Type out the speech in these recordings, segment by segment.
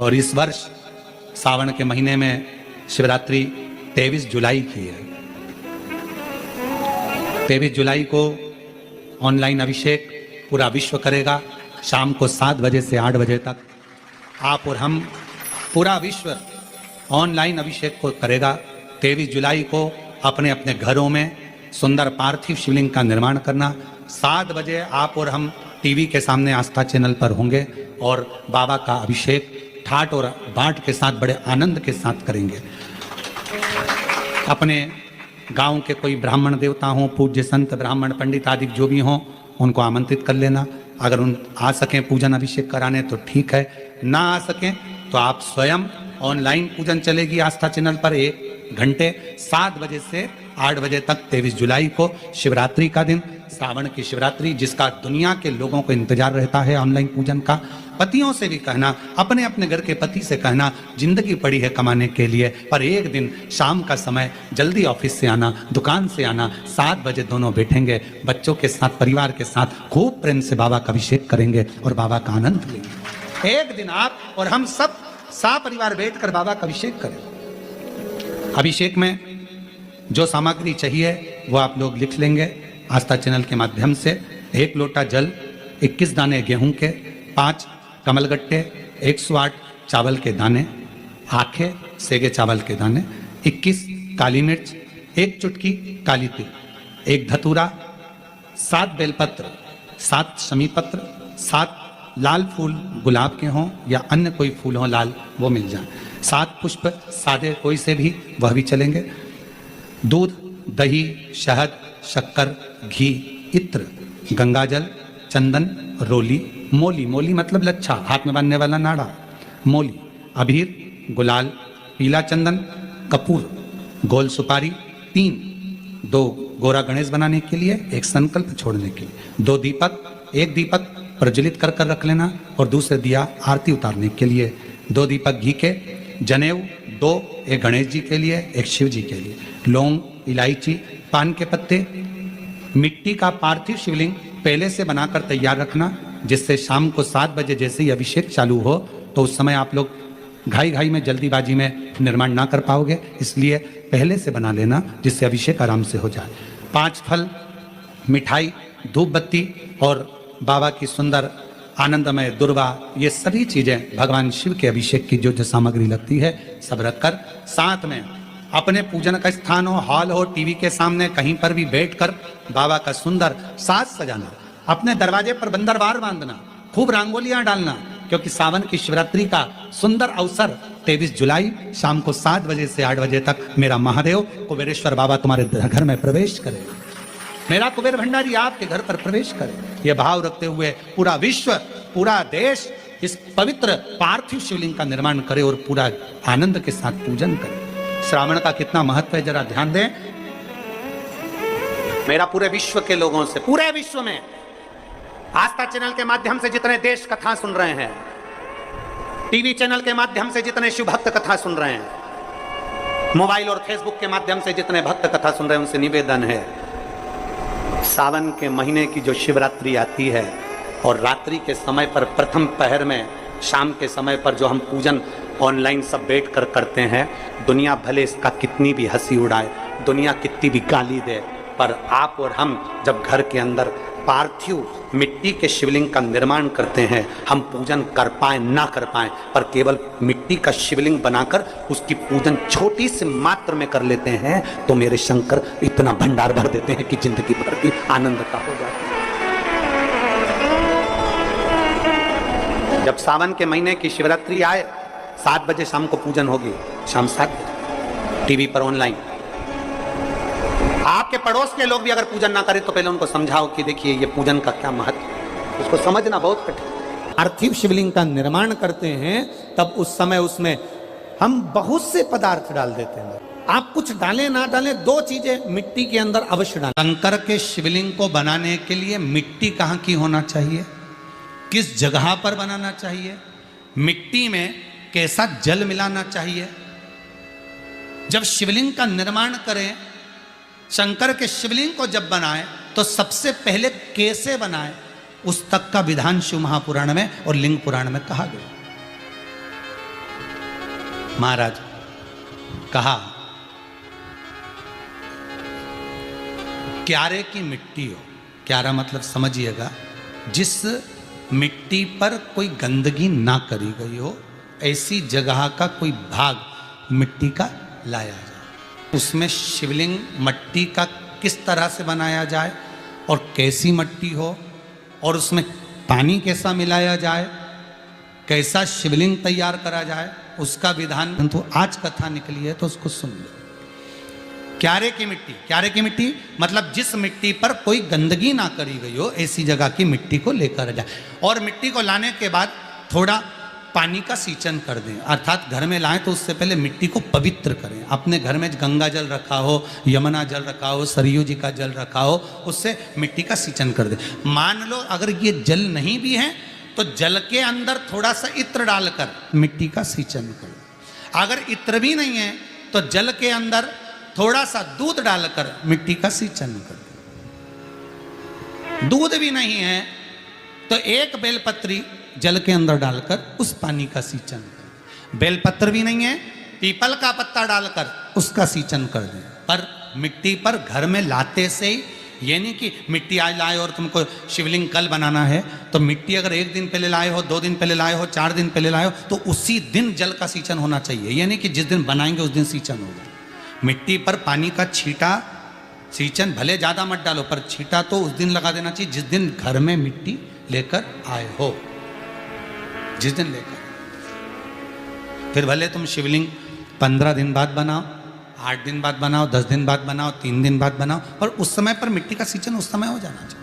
और इस वर्ष सावन के महीने में शिवरात्रि 23 जुलाई की है। 23 जुलाई को ऑनलाइन अभिषेक पूरा विश्व करेगा। शाम को 7 बजे से 8 बजे तक आप और हम पूरा विश्व ऑनलाइन अभिषेक को करेगा। 23 जुलाई को अपने अपने घरों में सुंदर पार्थिव शिवलिंग का निर्माण करना। 7 बजे आप और हम टीवी के सामने आस्था चैनल पर होंगे और बाबा का अभिषेक ठाट और बाट के साथ बड़े आनंद के साथ करेंगे। अपने गांव के कोई ब्राह्मण देवता हों, पूज्य संत ब्राह्मण पंडित आदि जो भी हों, उनको आमंत्रित कर लेना। अगर उन आ सकें पूजन अभिषेक कराने तो ठीक है, ना आ सकें तो आप स्वयं ऑनलाइन पूजन चलेगी आस्था चैनल पर 1 घंटे 7 बजे से 8 बजे तक। 23 जुलाई को शिवरात्रि का दिन, सावन की शिवरात्रि, जिसका दुनिया के लोगों को इंतजार रहता है ऑनलाइन पूजन का। पतियों से भी कहना, अपने अपने घर के पति से कहना, जिंदगी पड़ी है कमाने के लिए, पर एक दिन शाम का समय जल्दी ऑफिस से आना, दुकान से आना, 7 बजे दोनों बैठेंगे बच्चों के साथ, परिवार के साथ, खूब प्रेम से बाबा का अभिषेक करेंगे और बाबा का आनंद लेंगे। एक दिन आप और हम सब परिवार बैठकर बाबा का अभिषेक करें। अभिषेक में जो सामग्री चाहिए वो आप लोग लिख लेंगे आस्था चैनल के माध्यम से। 1 लोटा जल, 21 दाने गेहूं के, 5 कमलगट्टे, 108 चावल के दाने, आखे सेगे चावल के दाने, 21 काली मिर्च, 1 चुटकी काली तिल, 1 धतूरा, 7 बेलपत्र, 7 शमी पत्र, 7 लाल फूल गुलाब के हों या अन्य कोई फूल हो लाल, वो मिल जाए, 7 पुष्प सादे कोई से भी, वह भी चलेंगे। दूध, दही, शहद, शक्कर, घी, इत्र, गंगाजल, चंदन, रोली, मोली, मोली मतलब लच्छा, हाथ में बांधने वाला नाड़ा, मोली, अबीर, गुलाल, पीला चंदन, कपूर, गोल सुपारी, 2 गोरा गणेश बनाने के लिए, 1 संकल्प छोड़ने के लिए, 2 दीपक, 1 दीपक प्रज्वलित कर कर लेना और दूसरे दिया आरती उतारने के लिए, 2 दीपक घी के, जनेऊ 2, 1 गणेश जी के लिए, 1 शिव जी के लिए, लौंग, इलायची, पान के पत्ते, मिट्टी का पार्थिव शिवलिंग पहले से बनाकर तैयार रखना, जिससे शाम को 7 बजे जैसे ही अभिषेक चालू हो तो उस समय आप लोग घाई में जल्दीबाजी में निर्माण ना कर पाओगे, इसलिए पहले से बना लेना जिससे अभिषेक आराम से हो जाए। 5 फल, मिठाई, धूप बत्ती और बाबा की सुंदर आनंदमय दुर्वा, ये सभी चीजें भगवान शिव के अभिषेक की जो जो सामग्री लगती है सब रखकर, साथ में अपने पूजन का स्थान हो, हॉल हो, टीवी के सामने कहीं पर भी बैठकर बाबा का सुंदर साज सजाना, अपने दरवाजे पर बंदरवार बांधना, खूब रंगोलियां डालना, क्योंकि सावन की शिवरात्रि का सुंदर अवसर 23 जुलाई शाम को 7 बजे से 8 बजे तक मेरा महादेव कुबेरेश्वर बाबा तुम्हारे घर में प्रवेश करेगा, मेरा कुबेर भंडारी आपके घर पर प्रवेश करे। यह भाव रखते हुए पूरा विश्व, पूरा देश इस पवित्र पार्थिव शिवलिंग का निर्माण करे और पूरा आनंद के साथ पूजन करे। श्रावण का कितना महत्व है जरा ध्यान दें। मेरा पूरे विश्व के लोगों से, पूरे विश्व में आस्था चैनल के माध्यम से जितने देश कथा सुन रहे हैं, टीवी चैनल के माध्यम से जितने शिव भक्त कथा सुन रहे हैं, मोबाइल और फेसबुक के माध्यम से जितने भक्त कथा सुन रहे हैं, उनसे निवेदन है, सावन के महीने की जो शिवरात्रि आती है और रात्रि के समय पर प्रथम पहर में, शाम के समय पर जो हम पूजन ऑनलाइन सब बैठ कर करते हैं, दुनिया भले इसका कितनी भी हंसी उड़ाए, दुनिया कितनी भी गाली दे, पर आप और हम जब घर के अंदर पार्थिव मिट्टी के शिवलिंग का निर्माण करते हैं, हम पूजन कर पाए ना कर पाए, पर केवल मिट्टी का शिवलिंग बनाकर उसकी पूजन छोटी सी मात्र में कर लेते हैं, तो मेरे शंकर इतना भंडार भर देते हैं कि जिंदगी भर की आनंद का हो जाता है। जब सावन के महीने की शिवरात्रि आए, 7 बजे शाम को पूजन होगी, शाम 7 बजे टीवी पर ऑनलाइन। आपके पड़ोस के लोग भी अगर पूजन ना करें तो पहले उनको समझाओ कि देखिए ये पूजन का क्या महत्व है, उसको समझना बहुत कठिन। पार्थिव शिवलिंग का निर्माण करते हैं तब उस समय उसमें हम बहुत से पदार्थ डाल देते हैं। आप कुछ डालें ना डालें, 2 चीजें मिट्टी के अंदर अवश्य डालें। शंकर के शिवलिंग को बनाने के लिए मिट्टी कहाँ की होना चाहिए, किस जगह पर बनाना चाहिए, मिट्टी में कैसा जल मिलाना चाहिए। जब शिवलिंग का निर्माण करें, शंकर के शिवलिंग को जब बनाए तो सबसे पहले कैसे बनाए, उस तक का विधान शिव महापुराण में और लिंग पुराण में कहा गया। महाराज कहा क्यारे की मिट्टी हो, क्यारा मतलब समझिएगा जिस मिट्टी पर कोई गंदगी ना करी गई हो, ऐसी जगह का कोई भाग मिट्टी का लाया जाए। उसमें शिवलिंग मट्टी का किस तरह से बनाया जाए और कैसी मट्टी हो, और उसमें पानी कैसा मिलाया जाए, कैसा शिवलिंग तैयार करा जाए, उसका विधान परंतु आज कथा निकली है तो उसको सुन लो। क्यारे की मिट्टी, क्यारे की मिट्टी मतलब जिस मिट्टी पर कोई गंदगी ना करी गई हो, ऐसी जगह की मिट्टी को लेकर जाए। और मिट्टी को लाने के बाद थोड़ा पानी का सींचन कर दें, अर्थात घर में लाएं तो उससे पहले मिट्टी को पवित्र करें। अपने घर में गंगा जल रखा हो, यमुना जल रखा हो, सरयू जी का जल रखा हो, उससे मिट्टी का सींचन कर दें। मान लो अगर ये जल नहीं भी है तो जल के अंदर थोड़ा सा इत्र डालकर मिट्टी का सींचन करें। अगर इत्र भी नहीं है तो जल के अंदर थोड़ा सा दूध डालकर मिट्टी का सींचन कर दें। दूध भी नहीं है तो एक बेलपत्री जल के अंदर डालकर उस पानी का सींचन करें। बेलपत्र भी नहीं है, पीपल का पत्ता डालकर उसका सींचन कर दें। पर मिट्टी पर घर में लाते से ही, ये नहीं कि मिट्टी आज लाए और तुमको शिवलिंग कल बनाना है, तो मिट्टी अगर 1 दिन पहले लाए हो, 2 दिन पहले लाए हो, 4 दिन पहले लाए हो, तो उसी दिन जल का सींचन होना चाहिए। ये नहीं कि जिस दिन बनाएंगे उस दिन सींचन होगा। मिट्टी पर पानी का छींटा, सींचन भले ज़्यादा मत डालो पर छींटा तो उस दिन लगा देना चाहिए जिस दिन घर में मिट्टी लेकर आए हो, जिस दिन लेकर। फिर भले तुम शिवलिंग 15 दिन बाद बनाओ, 8 दिन बाद बनाओ, 10 दिन बाद बनाओ, 3 दिन बाद बनाओ, पर उस समय पर मिट्टी का सींचन उस समय हो जाना चाहिए।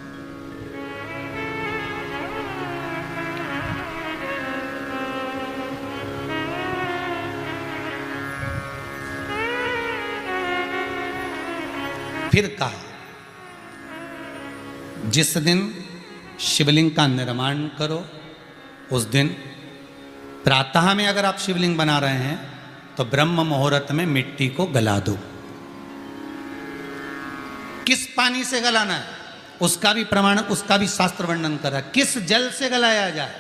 फिर कहा जिस दिन शिवलिंग का निर्माण करो उस दिन प्रातः में अगर आप शिवलिंग बना रहे हैं तो ब्रह्म मुहूर्त में मिट्टी को गला दो। किस पानी से गलाना है उसका भी प्रमाण, उसका भी शास्त्र वर्णन करा। किस जल से गलाया जाए,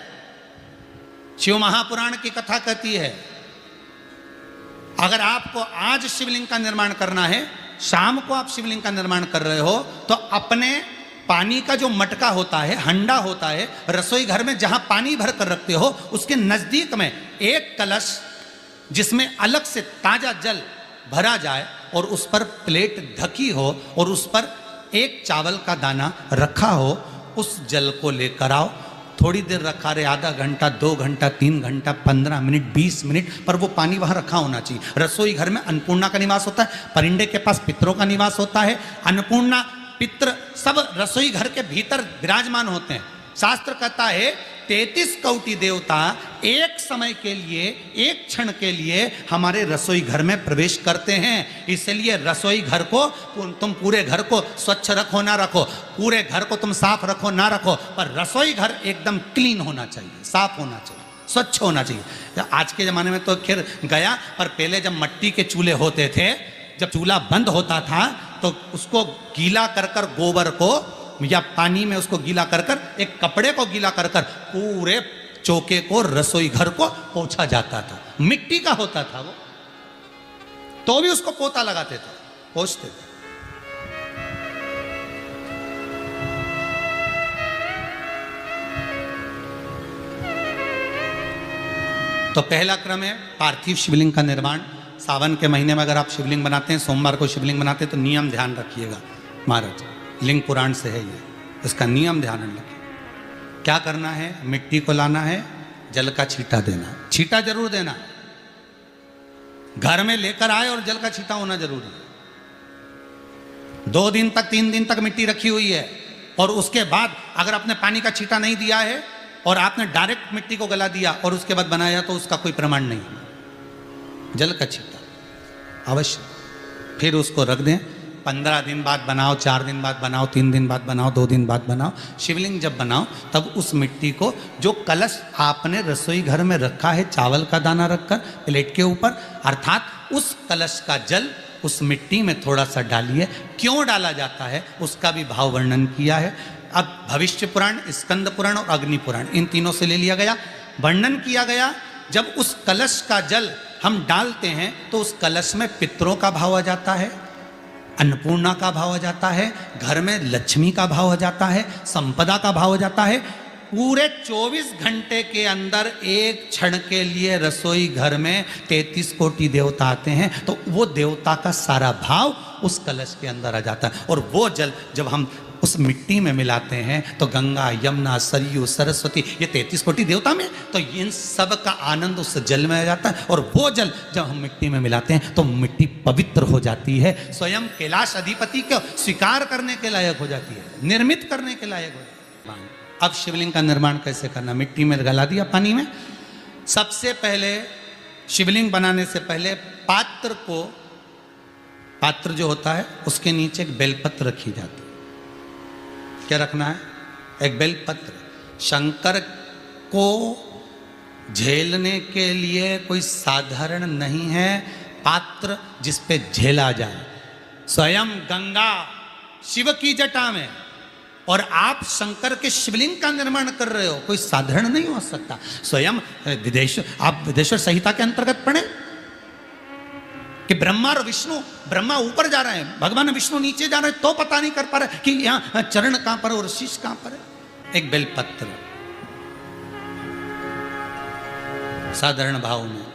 शिव महापुराण की कथा कहती है अगर आपको आज शिवलिंग का निर्माण करना है, शाम को आप शिवलिंग का निर्माण कर रहे हो, तो अपने पानी का जो मटका होता है, हंडा होता है, रसोई घर में जहां पानी भर कर रखते हो उसके नजदीक में एक कलश जिसमें अलग से ताजा जल भरा जाए और उस पर प्लेट ढकी हो और उस पर एक चावल का दाना रखा हो, उस जल को लेकर आओ। थोड़ी देर रखा रहे, आधा घंटा, 2 घंटा, 3 घंटा, 15 मिनट, 20 मिनट, पर वो पानी वहां रखा होना चाहिए। रसोई घर में अन्नपूर्णा का निवास होता है, परिंदे के पास पितरों का निवास होता है। अन्नपूर्णा, पित्र सब रसोई घर के भीतर विराजमान होते हैं। शास्त्र कहता है 33 कोटि देवता एक समय के लिए, एक क्षण के लिए हमारे रसोई घर में प्रवेश करते हैं। इसलिए रसोई घर को तुम पूरे घर को स्वच्छ रखो ना रखो, पूरे घर को तुम साफ रखो ना रखो, पर रसोई घर एकदम क्लीन होना चाहिए, साफ होना चाहिए, स्वच्छ होना चाहिए। आज के ज़माने में तो खैर गया, पर पहले जब मट्टी के चूल्हे होते थे, जब चूल्हा बंद होता था तो उसको गीला कर कर, गोबर को या पानी में उसको गीला कर कर, एक कपड़े को गीला कर कर पूरे चौके को, रसोई घर को पोंछा जाता था। मिट्टी का होता था वो, तो भी उसको पोता लगाते थे, पोंछते थे। तो पहला क्रम है पार्थिव शिवलिंग का निर्माण। सावन के महीने में अगर आप शिवलिंग बनाते हैं, सोमवार को शिवलिंग बनाते हैं, तो नियम ध्यान रखिएगा महाराज, लिंग पुराण से है ये, इसका नियम ध्यान रखिए। क्या करना है, मिट्टी को लाना है, जल का छींटा देना, छींटा जरूर देना, घर में लेकर आए और जल का छींटा होना जरूरी है। 2 दिन तक, 3 दिन तक मिट्टी रखी हुई है और उसके बाद अगर आपने पानी का छींटा नहीं दिया है और आपने डायरेक्ट मिट्टी को गला दिया और उसके बाद बनाया, तो उसका कोई प्रमाण नहीं है। जल का छींटा अवश्य, फिर उसको रख दें। 15 दिन बाद बनाओ, 4 दिन बाद बनाओ, 3 दिन बाद बनाओ, 2 दिन बाद बनाओ। शिवलिंग जब बनाओ तब उस मिट्टी को, जो कलश आपने रसोई घर में रखा है चावल का दाना रखकर प्लेट के ऊपर, अर्थात उस कलश का जल उस मिट्टी में थोड़ा सा डालिए। क्यों डाला जाता है उसका भी भाव वर्णन किया है। अब भविष्य पुराण, स्कंद पुराण और अग्नि पुराण, इन तीनों से ले लिया गया। वर्णन किया गया जब उस कलश का जल हम डालते हैं तो उस कलश में पितरों का भाव आ जाता है, अन्नपूर्णा का भाव आ जाता है, घर में लक्ष्मी का भाव आ जाता है, संपदा का भाव आ जाता है। पूरे 24 घंटे के अंदर एक क्षण के लिए रसोई घर में 33 कोटि देवता आते हैं, तो वो देवता का सारा भाव उस कलश के अंदर आ जाता है। और वो जल जब हम उस मिट्टी में मिलाते हैं तो गंगा, यमुना, सरयू, सरस्वती, ये 33 कोटि देवता में, तो इन सब का आनंद उस जल में आ जाता है। और वो जल जब हम मिट्टी में मिलाते हैं तो मिट्टी पवित्र हो जाती है, स्वयं कैलाश अधिपति को स्वीकार करने के लायक हो जाती है, निर्मित करने के लायक हो जाती है। अब शिवलिंग का निर्माण कैसे करना? मिट्टी में गला दिया पानी में। सबसे पहले शिवलिंग बनाने से पहले पात्र जो होता है उसके नीचे एक बेलपत्र रखी जाती है। क्या रखना है? एक बेलपत्र। शंकर को झेलने के लिए कोई साधारण नहीं है पात्र जिस पे झेला जाए। स्वयं गंगा शिव की जटा में और आप शंकर के शिवलिंग का निर्माण कर रहे हो, कोई साधारण नहीं हो सकता। स्वयं आप विदेश्वर संहिता के अंतर्गत पढ़े कि ब्रह्मा और विष्णु, ब्रह्मा ऊपर जा रहे हैं, भगवान विष्णु नीचे जा रहे हैं, तो पता नहीं कर पा रहे कि यहां चरण कहां पर और शीश कहां पर है। एक बेलपत्र, साधारण भाव में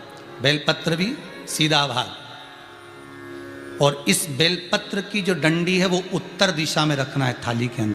बेलपत्र भी सीधा भाग, और इस बेलपत्र की जो डंडी है वो उत्तर दिशा में रखना है थाली के अंदर।